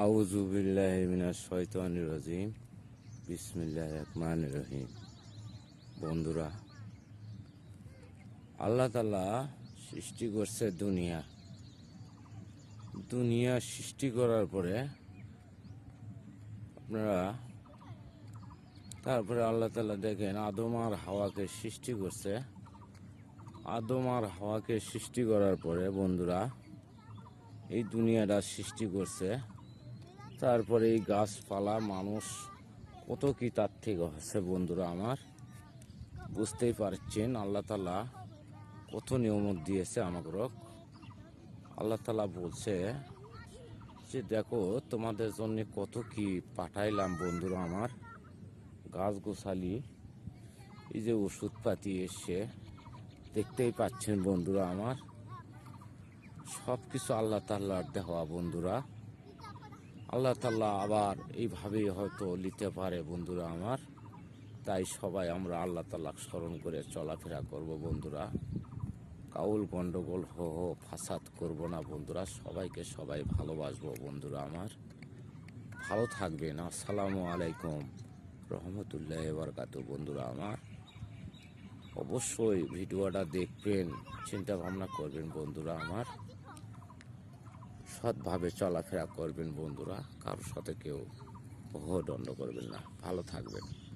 আউযু বিল্লাহি মিনাশ শাইতানির রাজিম। বিসমিল্লাহির রহমানির রহিম। বন্ধুরা, আল্লাহ তাআলা সৃষ্টি করছে দুনিয়া সৃষ্টি করার পরে আপনারা তারপরে আল্লাহ তাআলা দেখেন আদম আর হাওয়াকে সৃষ্টি করছে। আদম আর হাওয়াকে সৃষ্টি করার পরে বন্ধুরা এই দুনিয়াটা সৃষ্টি করছে। তারপরে এই গাছপালা মানুষ কত কি তার থেকে হচ্ছে বন্ধুরা আমার, বুঝতেই পারছেন আল্লাহ তাআলা কত নিয়ামত দিয়েছে আমাকে। আল্লাহ তাআলা বলছে যে দেখো তোমাদের জন্য কত কি পাঠাইলাম বন্ধুরা আমার। গাছ গোছালি, এই যে ওষুধপাতি এসছে দেখতেই পাচ্ছেন বন্ধুরা আমার, সব কিছু আল্লাহ তাআলার দেওয়া বন্ধুরা। আল্লাহ তাআলা আবার এইভাবেই হয়তো নিতে পারে বন্ধুরা আমার। তাই সবাই আমরা আল্লাহ তাআলা স্মরণ করে চলাফেরা করব বন্ধুরা। কাউল গন্ডগোল ফাসাদ করব না বন্ধুরা। সবাইকে সবাই ভালোবাসবো বন্ধুরা আমার। ভালো থাকবেন। আসসালামু আলাইকুম রহমতুল্লাহি ওয়া বারাকাতুহু বন্ধুরা আমার। অবশ্যই ভিডিওটা দেখবেন, চিন্তা ভাবনা করবেন বন্ধুরা আমার। সৎভাবে চলাফেরা করবেন বন্ধুরা, কারোর সাথে কেউ দণ্ড করবেন না। ভালো থাকবেন।